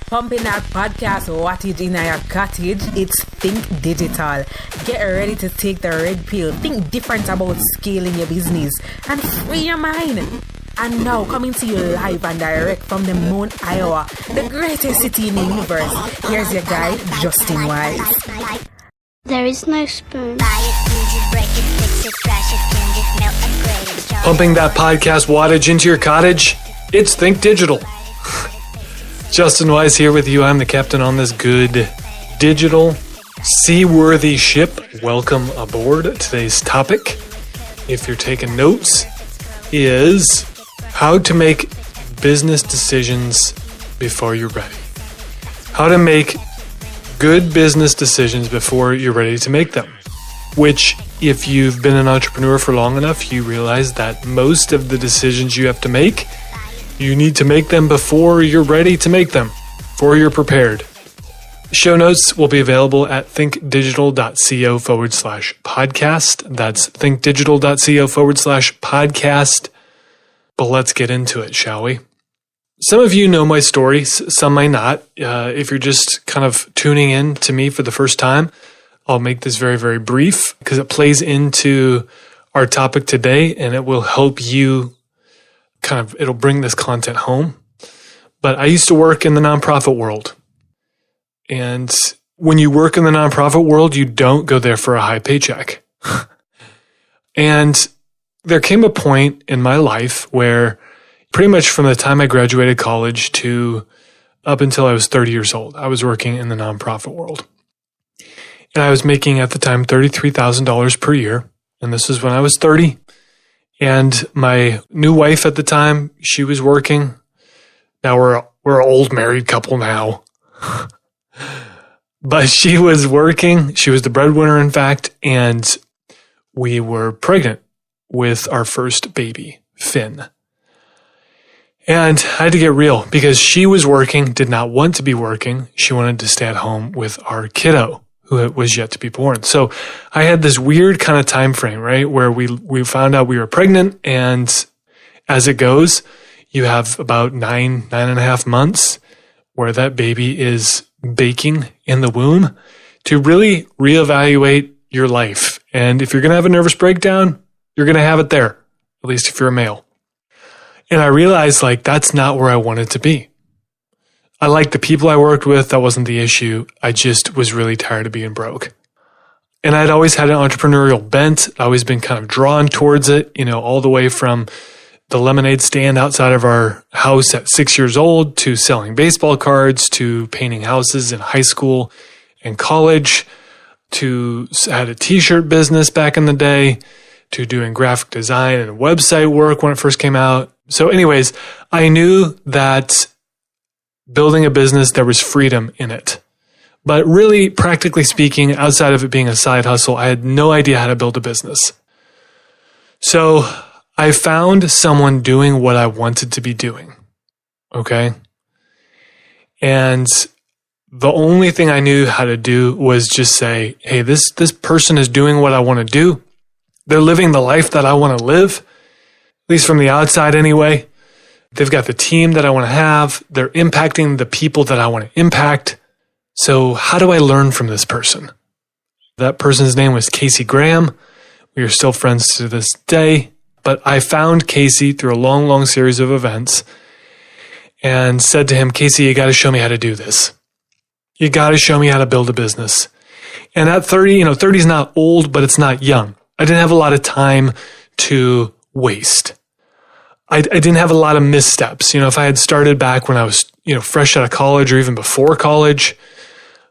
Pumping that podcast wattage in your cottage, it's Think Digital. Get ready to take the red pill. Think different about scaling your business and free your mind. And now coming to you live and direct from the Moon, Iowa, the greatest city in the universe. Here's your guy, Justin Wise. There is no spoon. Pumping that podcast wattage into your cottage, it's Think Digital. Justin Wise here with you. I'm the captain on this good, digital, seaworthy ship. Welcome aboard. Today's topic, if you're taking notes, is how to make business decisions before you're ready. How to make good business decisions before you're ready to make them. Which, if you've been an entrepreneur for long enough, you realize that most of the decisions you have to make, you need to make them before you're ready to make them, before you're prepared. Show notes will be available at thinkdigital.co/podcast. That's thinkdigital.co/podcast. But let's get into it, shall we? Some of you know my story, some might not. If you're just kind of tuning in to me for the first time, I'll make this very, very brief because it plays into our topic today and it will help you it'll bring this content home. But I used to work in the nonprofit world. And when you work in the nonprofit world, you don't go there for a high paycheck. And there came a point in my life where pretty much from the time I graduated college to up until I was 30 years old, I was working in the nonprofit world. And I was making at the time $33,000 per year. And this was when I was 30. And my new wife at the time, she was working. Now we're an old married couple now. But she was working. She was the breadwinner, in fact. And we were pregnant with our first baby, Finn. And I had to get real because she was working, did not want to be working. She wanted to stay at home with our kiddo, who was yet to be born. So I had this weird kind of time frame, right, where we found out we were pregnant, and as it goes, you have about 9.5 months where that baby is baking in the womb to really reevaluate your life. And if you're going to have a nervous breakdown, you're going to have it there, at least if you're a male. And I realized that's not where I wanted to be. I liked the people I worked with. That wasn't the issue. I just was really tired of being broke. And I'd always had an entrepreneurial bent. I'd always been kind of drawn towards it, all the way from the lemonade stand outside of our house at 6 years old to selling baseball cards to painting houses in high school and college to had a t-shirt business back in the day to doing graphic design and website work when it first came out. So anyways, I knew that building a business, there was freedom in it. But really, practically speaking, outside of it being a side hustle, I had no idea how to build a business. So I found someone doing what I wanted to be doing. Okay? And the only thing I knew how to do was just say, hey, this person is doing what I want to do. They're living the life that I want to live, at least from the outside anyway. They've got the team that I want to have. They're impacting the people that I want to impact. So how do I learn from this person? That person's name was Casey Graham. We are still friends to this day. But I found Casey through a long, long series of events and said to him, Casey, you got to show me how to do this. You got to show me how to build a business. And at 30, 30 is not old, but it's not young. I didn't have a lot of time to waste. I didn't have a lot of missteps. If I had started back when I was, fresh out of college or even before college,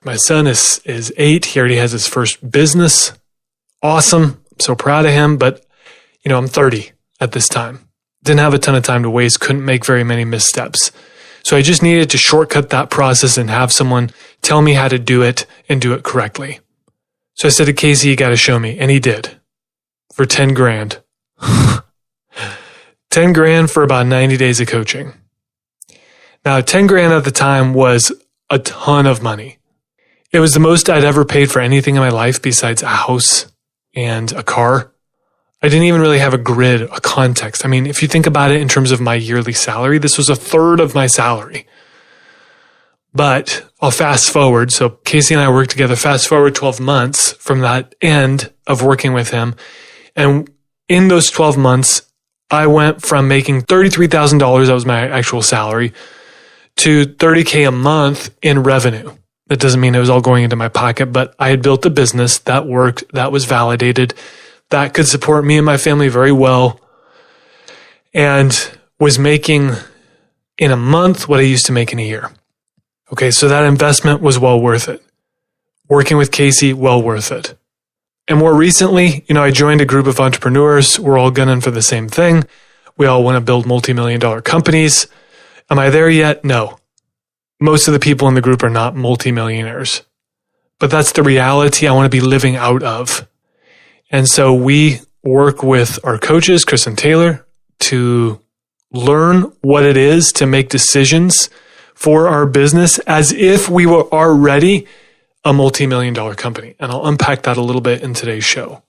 my son is 8. He already has his first business. Awesome. I'm so proud of him. But, I'm 30 at this time. Didn't have a ton of time to waste. Couldn't make very many missteps. So I just needed to shortcut that process and have someone tell me how to do it and do it correctly. So I said to Casey, you got to show me. And he did for 10 grand. 10 grand for about 90 days of coaching. Now, 10 grand at the time was a ton of money. It was the most I'd ever paid for anything in my life besides a house and a car. I didn't even really have a grid, a context. I mean, if you think about it in terms of my yearly salary, this was a third of my salary. But I'll fast forward. So Casey and I worked together, fast forward 12 months from that end of working with him. And in those 12 months, I went from making $33,000, that was my actual salary, to $30K a month in revenue. That doesn't mean it was all going into my pocket, but I had built a business that worked, that was validated, that could support me and my family very well, and was making in a month what I used to make in a year. Okay, so that investment was well worth it. Working with Casey, well worth it. And more recently, I joined a group of entrepreneurs. We're all gunning for the same thing. We all want to build multi-million-dollar companies. Am I there yet? No. Most of the people in the group are not multimillionaires. But that's the reality I want to be living out of. And so we work with our coaches, Chris and Taylor, to learn what it is to make decisions for our business as if we were already a multi-million-dollar company. And I'll unpack that a little bit in today's show.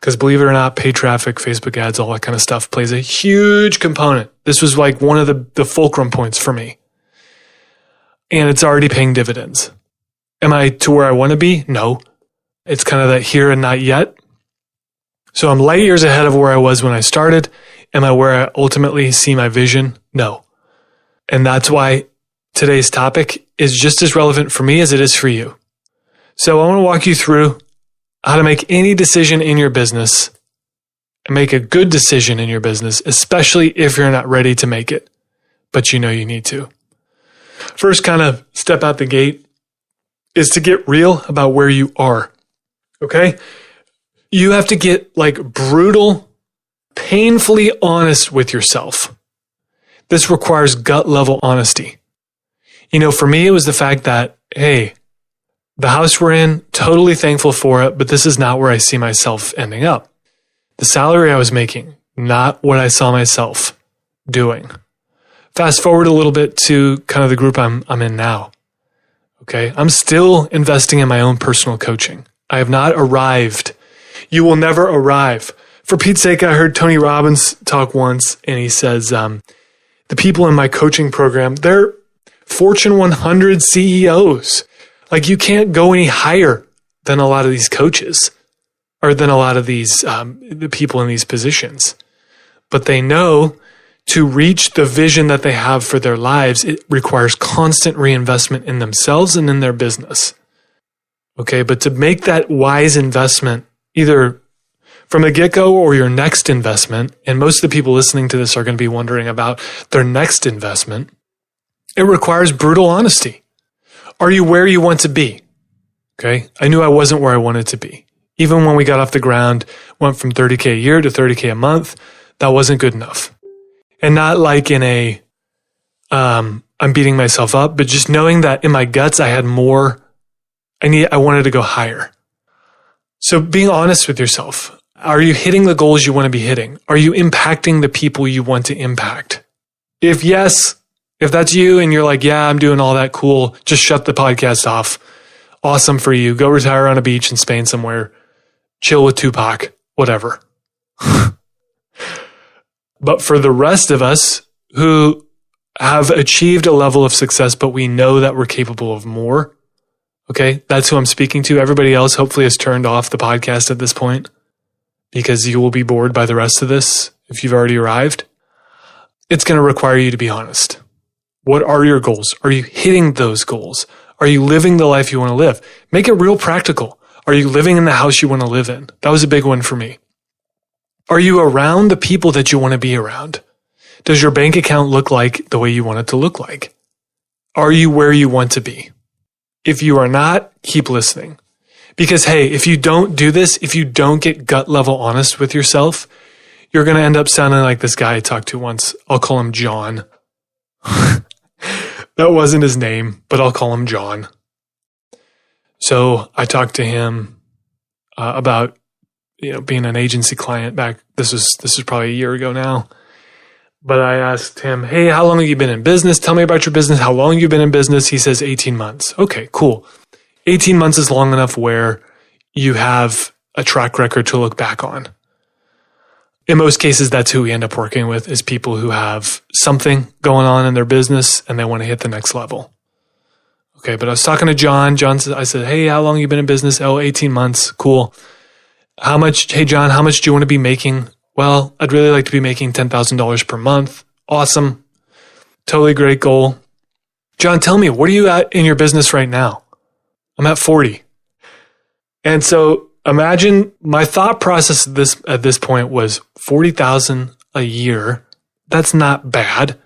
Because believe it or not, paid traffic, Facebook ads, all that kind of stuff plays a huge component. This was like one of the fulcrum points for me. And it's already paying dividends. Am I to where I want to be? No. It's kind of that here and not yet. So I'm light years ahead of where I was when I started. Am I where I ultimately see my vision? No. And that's why today's topic is just as relevant for me as it is for you. So I want to walk you through how to make any decision in your business and make a good decision in your business, especially if you're not ready to make it, but you know you need to. First kind of step out the gate is to get real about where you are. Okay? You have to get brutal, painfully honest with yourself. This requires gut level honesty. For me, it was the fact that, hey, the house we're in, totally thankful for it, but this is not where I see myself ending up. The salary I was making, not what I saw myself doing. Fast forward a little bit to kind of the group I'm in now. Okay, I'm still investing in my own personal coaching. I have not arrived. You will never arrive. For Pete's sake, I heard Tony Robbins talk once, and he says, the people in my coaching program, they're Fortune 100 CEOs. You can't go any higher than a lot of these coaches or than a lot of these the people in these positions. But they know to reach the vision that they have for their lives, it requires constant reinvestment in themselves and in their business. Okay, but to make that wise investment, either from the get-go or your next investment, and most of the people listening to this are going to be wondering about their next investment, it requires brutal honesty. Are you where you want to be? Okay, I knew I wasn't where I wanted to be. Even when we got off the ground, went from 30K a year to 30K a month, that wasn't good enough. And not like in a, I'm beating myself up, but just knowing that in my guts, I had more, I wanted to go higher. So being honest with yourself. Are you hitting the goals you want to be hitting? Are you impacting the people you want to impact? If yes, if that's you and you're like, yeah, I'm doing all that, cool, just shut the podcast off. Awesome for you. Go retire on a beach in Spain somewhere. Chill with Tupac, whatever. But for the rest of us who have achieved a level of success, but we know that we're capable of more, okay, that's who I'm speaking to. Everybody else hopefully has turned off the podcast at this point because you will be bored by the rest of this if you've already arrived. It's going to require you to be honest. What are your goals? Are you hitting those goals? Are you living the life you want to live? Make it real practical. Are you living in the house you want to live in? That was a big one for me. Are you around the people that you want to be around? Does your bank account look like the way you want it to look like? Are you where you want to be? If you are not, keep listening. Because hey, if you don't do this, if you don't get gut level honest with yourself, you're going to end up sounding like this guy I talked to once. I'll call him John. That wasn't his name, but I'll call him John. So I talked to him about being an agency client back. This was probably a year ago now. But I asked him, hey, how long have you been in business? Tell me about your business. How long you've been in business? He says 18 months. Okay, cool. 18 months is long enough where you have a track record to look back on. In most cases, that's who we end up working with, is people who have something going on in their business and they want to hit the next level. Okay, but I was talking to John. I said, hey, how long have you been in business? Oh, 18 months. Cool. Hey, John, how much do you want to be making? Well, I'd really like to be making $10,000 per month. Awesome. Totally great goal. John, tell me, what are you at in your business right now? I'm at 40. And so imagine my thought process at this point was 40,000 a year. That's not bad.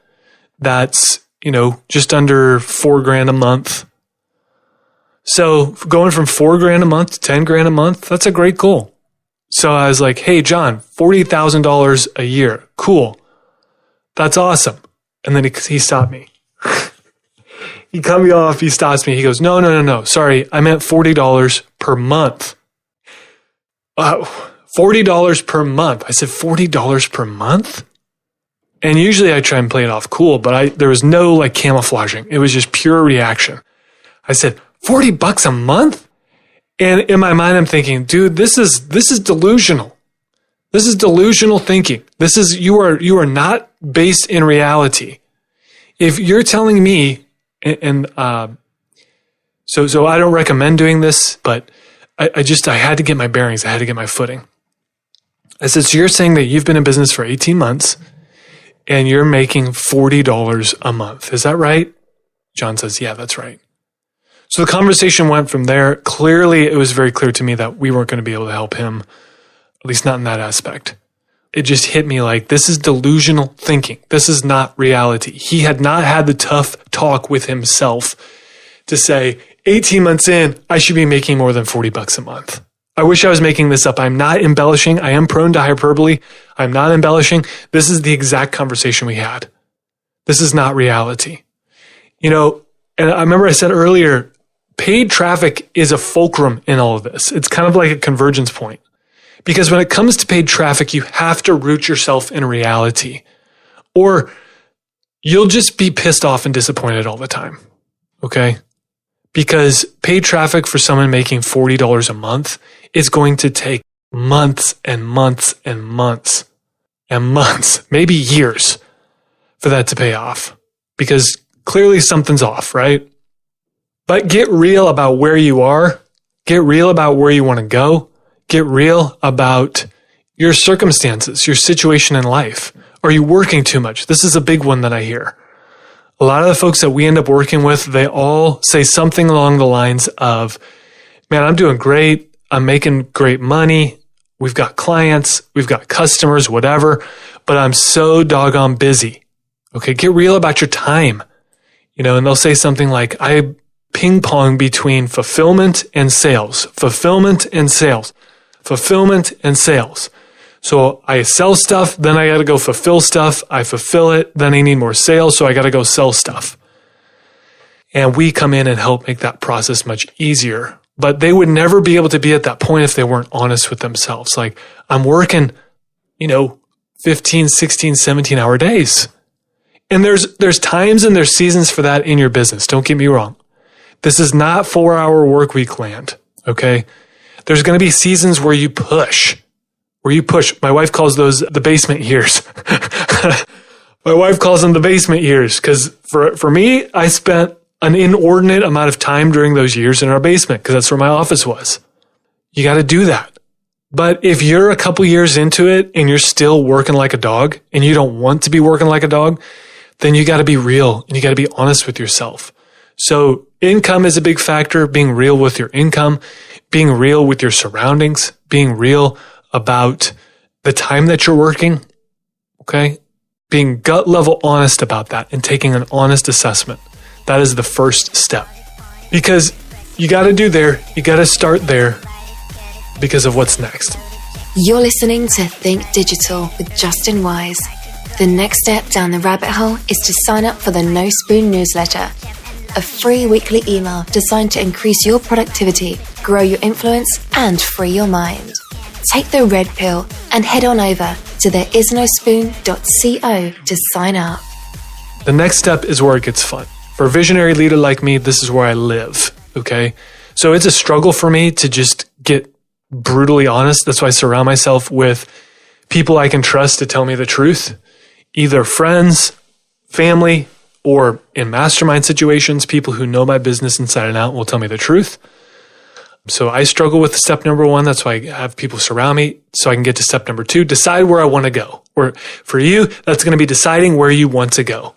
That's, just under $4,000 a month. So going from $4,000 a month to $10,000 a month, that's a great goal. So I was like, hey, John, $40,000 a year. Cool. That's awesome. And then he stopped me. He cut me off. He stops me. He goes, no. Sorry, I meant $40 per month. $40 per month. I said, $40 per month? And usually I try and play it off cool, but there was no camouflaging. It was just pure reaction. I said, $40 a month? And in my mind, I'm thinking, dude, this is delusional. This is delusional thinking. You are not based in reality. If you're telling me, so I don't recommend doing this, but I had to get my bearings. I had to get my footing. I said, so you're saying that you've been in business for 18 months and you're making $40 a month. Is that right? John says, yeah, that's right. So the conversation went from there. Clearly, it was very clear to me that we weren't going to be able to help him, at least not in that aspect. It just hit me like, this is delusional thinking. This is not reality. He had not had the tough talk with himself to say, 18 months in, I should be making more than $40 a month. I wish I was making this up. I'm not embellishing. I am prone to hyperbole. I'm not embellishing. This is the exact conversation we had. This is not reality. And I remember I said earlier, paid traffic is a fulcrum in all of this. It's kind of like a convergence point. Because when it comes to paid traffic, you have to root yourself in reality, or you'll just be pissed off and disappointed all the time. Okay? Because paid traffic for someone making $40 a month is going to take months and months and months and months, maybe years for that to pay off, because clearly something's off, right? But get real about where you are. Get real about where you want to go. Get real about your circumstances, your situation in life. Are you working too much? This is a big one that I hear. A lot of the folks that we end up working with, they all say something along the lines of, man, I'm doing great. I'm making great money. We've got clients. We've got customers, whatever. But I'm so doggone busy. Okay, get real about your time. And they'll say something like, I ping pong between fulfillment and sales, fulfillment and sales, fulfillment and sales. So I sell stuff, then I got to go fulfill stuff. I fulfill it, then I need more sales, so I got to go sell stuff. And we come in and help make that process much easier. But they would never be able to be at that point if they weren't honest with themselves. Like, I'm working, 15, 16, 17-hour days. And there's times and there's seasons for that in your business. Don't get me wrong. This is not 4-hour work week land, okay? There's going to be seasons where you push. My wife calls those the basement years. My wife calls them the basement years because for me, I spent an inordinate amount of time during those years in our basement because that's where my office was. You got to do that. But if you're a couple years into it and you're still working like a dog and you don't want to be working like a dog, then you got to be real and you got to be honest with yourself. So income is a big factor, being real with your income, being real with your surroundings, being real about the time that you're working, okay? Being gut level honest about that and taking an honest assessment. That is the first step. Because you got to start there because of what's next. You're listening to Think Digital with Justin Wise. The next step down the rabbit hole is to sign up for the No Spoon newsletter, a free weekly email designed to increase your productivity, grow your influence, and free your mind. Take the red pill and head on over to thereisnospoon.co to sign up. The next step is where it gets fun. For a visionary leader like me, this is where I live, okay? So it's a struggle for me to just get brutally honest. That's why I surround myself with people I can trust to tell me the truth, either friends, family, or in mastermind situations, people who know my business inside and out will tell me the truth. So I struggle with step number 1. That's why I have people surround me so I can get to step number 2, decide where I want to go. Or for you, that's going to be deciding where you want to go.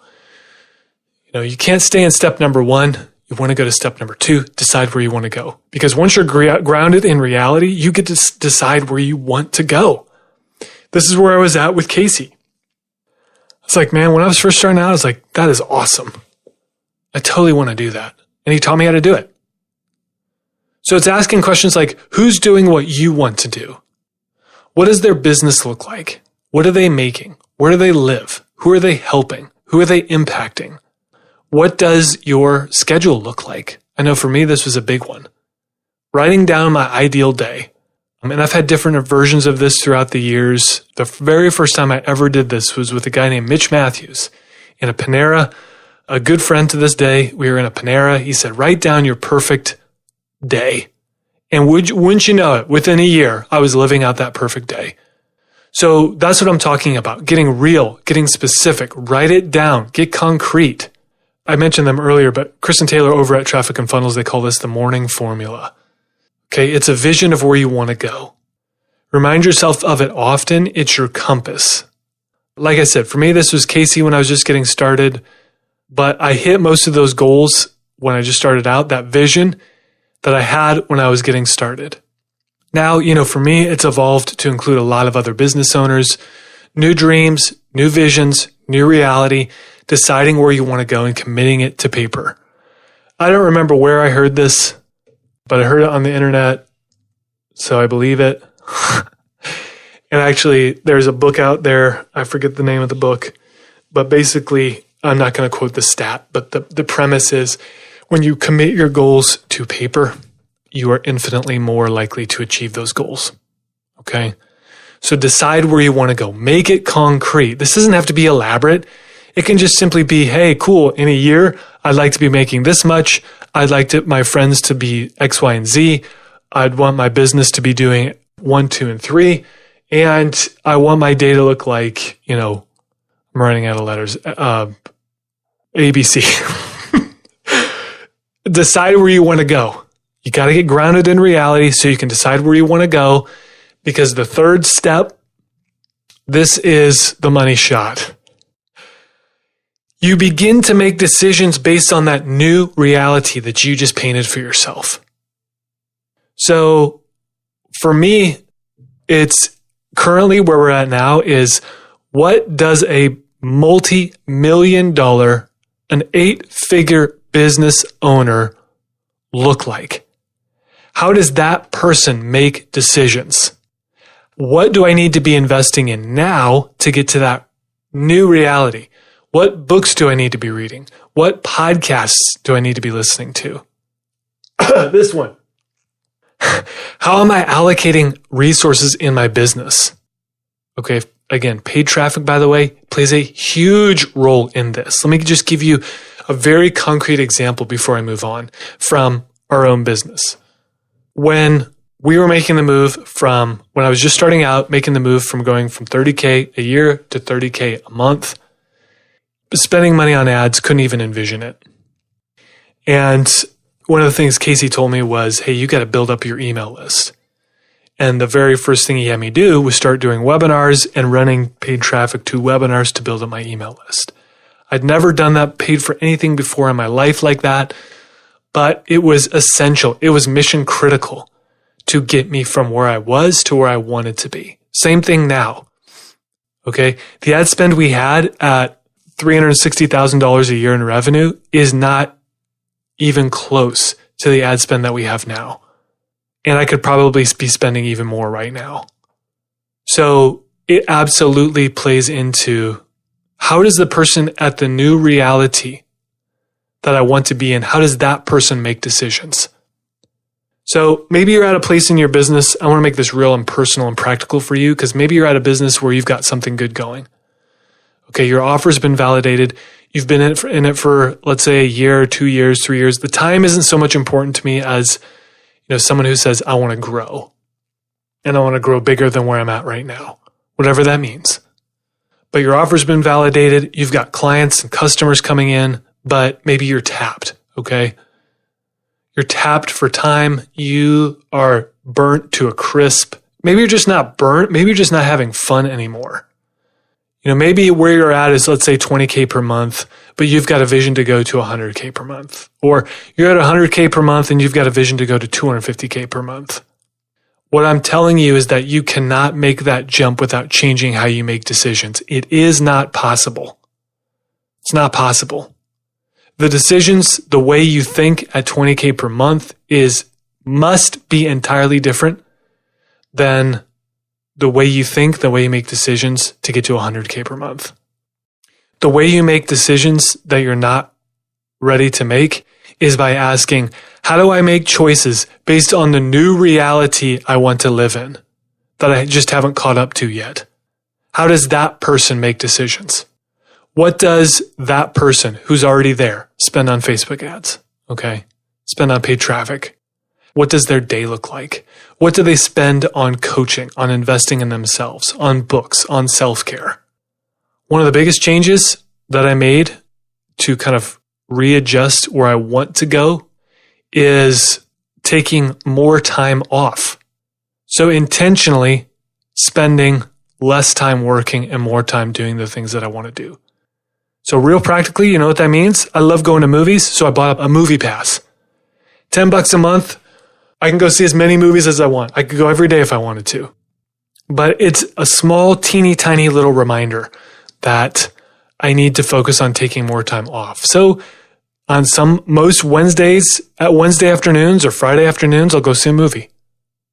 You can't stay in step number 1. You want to go to step number 2, decide where you want to go. Because once you're grounded in reality, you get to decide where you want to go. This is where I was at with Casey. It's like, man, when I was first starting out, I was like, that is awesome. I totally want to do that. And he taught me how to do it. So it's asking questions like, who's doing what you want to do? What does their business look like? What are they making? Where do they live? Who are they helping? Who are they impacting? What does your schedule look like? I know for me, this was a big one. Writing down my ideal day. And I've had different versions of this throughout the years. The very first time I ever did this was with a guy named Mitch Matthews in a Panera. A good friend to this day. We were in a Panera. He said, write down your perfect day. And wouldn't you know it, within a year, I was living out that perfect day. So that's what I'm talking about. Getting real, getting specific, write it down, get concrete. I mentioned them earlier, but Chris and Taylor over at Traffic and Funnels, they call this the morning formula. Okay, it's a vision of where you want to go. Remind yourself of it often. It's your compass. Like I said, for me, this was Casey when I was just getting started, but I hit most of those goals when I just started out, that vision that I had when I was getting started. Now, for me, it's evolved to include a lot of other business owners, new dreams, new visions, new reality, deciding where you want to go and committing it to paper. I don't remember where I heard this, but I heard it on the internet, so I believe it. And actually, there's a book out there. I forget the name of the book, but basically, I'm not going to quote the stat, but the premise is when you commit your goals to paper, you are infinitely more likely to achieve those goals. Okay? So decide where you want to go. Make it concrete. This doesn't have to be elaborate. It can just simply be, hey, cool, in a year, I'd like to be making this much. I'd like my friends to be X, Y, and Z. I'd want my business to be doing 1, 2, and 3. And I want my day to look like, I'm running out of letters, ABC. Decide where you want to go. You got to get grounded in reality so you can decide where you want to go. Because the third step, this is the money shot. You begin to make decisions based on that new reality that you just painted for yourself. So for me, it's currently where we're at now is what does a multi-million-dollar, an 8-figure business owner look like? How does that person make decisions? What do I need to be investing in now to get to that new reality? What books do I need to be reading? What podcasts do I need to be listening to? This one. How am I allocating resources in my business? Okay, again, paid traffic, by the way, plays a huge role in this. Let me just give you a very concrete example before I move on from our own business. When we were making the move from, when I was just starting out, making the move from going from 30K a year to 30K a month, spending money on ads, couldn't even envision it. And one of the things Casey told me was, hey, you got to build up your email list. And the very first thing he had me do was start doing webinars and running paid traffic to webinars to build up my email list. I'd never done that, paid for anything before in my life like that, but it was essential. It was mission critical to get me from where I was to where I wanted to be. Same thing now. Okay. The ad spend we had at $360,000 a year in revenue is not even close to the ad spend that we have now. And I could probably be spending even more right now. So it absolutely plays into how does the person at the new reality that I want to be in, how does that person make decisions? So maybe you're at a place in your business. I want to make this real and personal and practical for you because maybe you're at a business where you've got something good going. Okay, your offer's been validated. You've been in it for, let's say, a year, 2 years, 3 years. The time isn't so much important to me as, someone who says, I want to grow. And I want to grow bigger than where I'm at right now. Whatever that means. But your offer's been validated. You've got clients and customers coming in. but maybe you're tapped, okay? You're tapped for time. You are burnt to a crisp. Maybe you're just not burnt. Maybe you're just not having fun anymore. Maybe where you're at is, let's say, 20K per month, but you've got a vision to go to 100K per month. Or you're at 100K per month and you've got a vision to go to 250K per month. What I'm telling you is that you cannot make that jump without changing how you make decisions. It is not possible. It's not possible. The decisions, the way you think at 20K per month must be entirely different than the way you think, the way you make decisions to get to 100K per month. The way you make decisions that you're not ready to make is by asking, how do I make choices based on the new reality I want to live in that I just haven't caught up to yet? How does that person make decisions? What does that person who's already there spend on Facebook ads? Okay. Spend on paid traffic. What does their day look like? What do they spend on coaching, on investing in themselves, on books, on self-care? One of the biggest changes that I made to kind of readjust where I want to go is taking more time off. So intentionally spending less time working and more time doing the things that I want to do. So real practically, you know what that means? I love going to movies, so I bought a movie pass. $10 a month. I can go see as many movies as I want. I could go every day if I wanted to. But it's a small, teeny tiny little reminder that I need to focus on taking more time off. So on most Wednesdays, at Wednesday afternoons or Friday afternoons, I'll go see a movie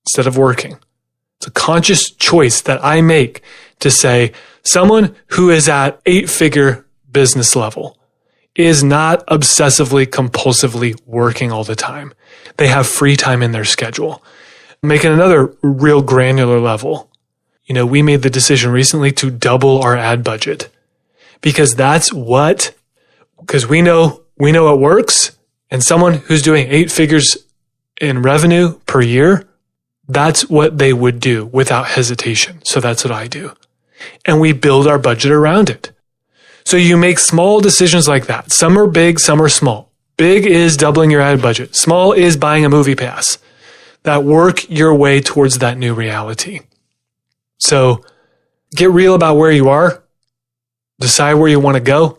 instead of working. It's a conscious choice that I make to say someone who is at 8-figure business level is not obsessively, compulsively working all the time. They have free time in their schedule. Making another real granular level. We made the decision recently to double our ad budget because because we know it works, and someone who's doing 8 figures in revenue per year, that's what they would do without hesitation. So that's what I do. And we build our budget around it. So you make small decisions like that. Some are big, some are small. Big is doubling your ad budget. Small is buying a movie pass. That work your way towards that new reality. So get real about where you are, decide where you want to go,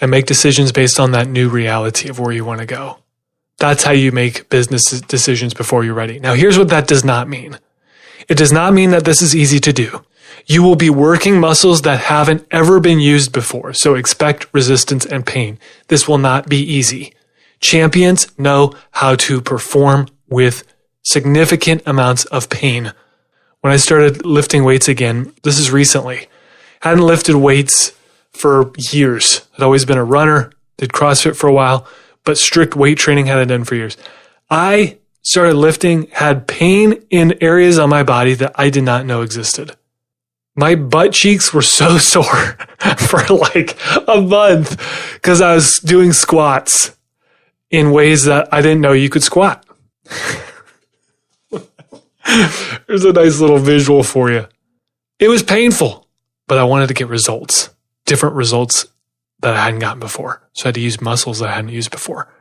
and make decisions based on that new reality of where you want to go. That's how you make business decisions before you're ready. Now, here's what that does not mean. It does not mean that this is easy to do. You will be working muscles that haven't ever been used before, so expect resistance and pain. This will not be easy. Champions know how to perform with significant amounts of pain. When I started lifting weights again, this is recently. Hadn't lifted weights for years. I'd always been a runner, did CrossFit for a while, but strict weight training hadn't done for years. I started lifting, had pain in areas on my body that I did not know existed. My butt cheeks were so sore for like a month because I was doing squats in ways that I didn't know you could squat. There's a nice little visual for you. It was painful, but I wanted to get results, different results that I hadn't gotten before. So I had to use muscles that I hadn't used before.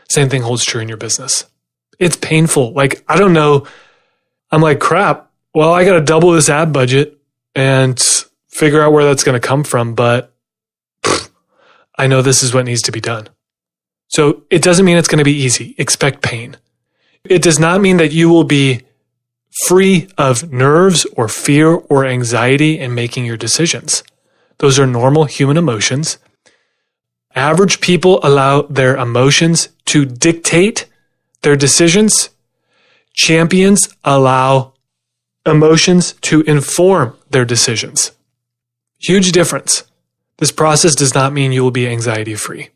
Same thing holds true in your business. It's painful. Like, I don't know. I'm like, crap. Well, I got to double this ad budget and figure out where that's going to come from. But I know this is what needs to be done. So it doesn't mean it's going to be easy. Expect pain. It does not mean that you will be free of nerves or fear or anxiety in making your decisions. Those are normal human emotions. Average people allow their emotions to dictate their decisions. Champions allow emotions to inform their decisions. Huge difference. This process does not mean you will be anxiety free.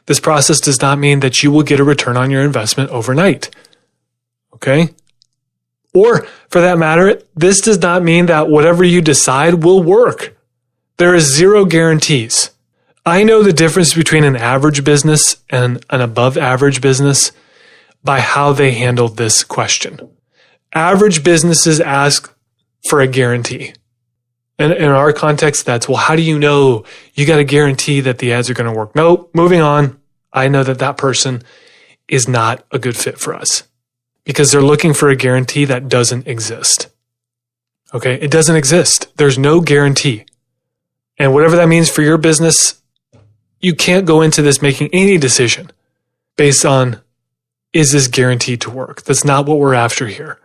This process does not mean that you will get a return on your investment overnight. Okay? Or, for that matter, this does not mean that whatever you decide will work. There is zero guarantees. I know the difference between an average business and an above average business by how they handled this question. Average businesses ask for a guarantee. And in our context, that's, well, how do you know you got a guarantee that the ads are going to work? Nope, moving on. I know that that person is not a good fit for us because they're looking for a guarantee that doesn't exist. Okay, it doesn't exist. There's no guarantee. And whatever that means for your business, you can't go into this making any decision based on, is this guaranteed to work? That's not what we're after here.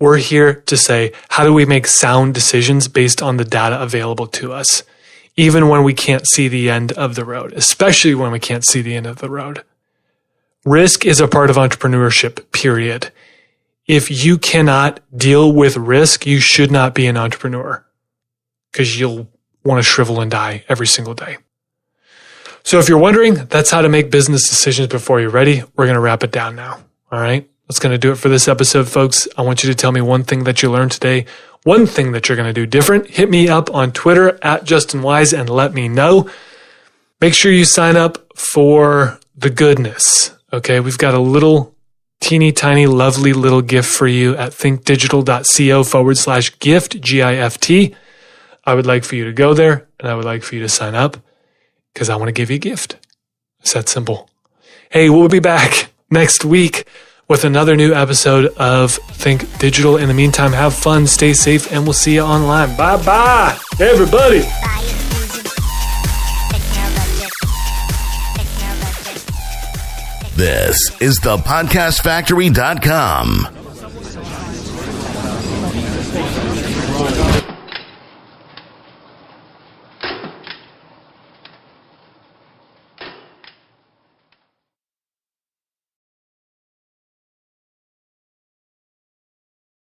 We're here to say, how do we make sound decisions based on the data available to us, even when we can't see the end of the road, especially when we can't see the end of the road. Risk is a part of entrepreneurship, period. If you cannot deal with risk, you should not be an entrepreneur because you'll want to shrivel and die every single day. So if you're wondering, that's how to make business decisions before you're ready. We're going to wrap it down now. All right. That's going to do it for this episode, folks. I want you to tell me one thing that you learned today, one thing that you're going to do different. Hit me up on Twitter at JustinWise and let me know. Make sure you sign up for the goodness. Okay. We've got a little teeny tiny lovely little gift for you at thinkdigital.co/gift, GIFT. I would like for you to go there and I would like for you to sign up because I want to give you a gift. It's that simple. Hey, we'll be back next week with another new episode of Think Digital. In the meantime, have fun, stay safe, and we'll see you online. Bye-bye, everybody. This is thepodcastfactory.com.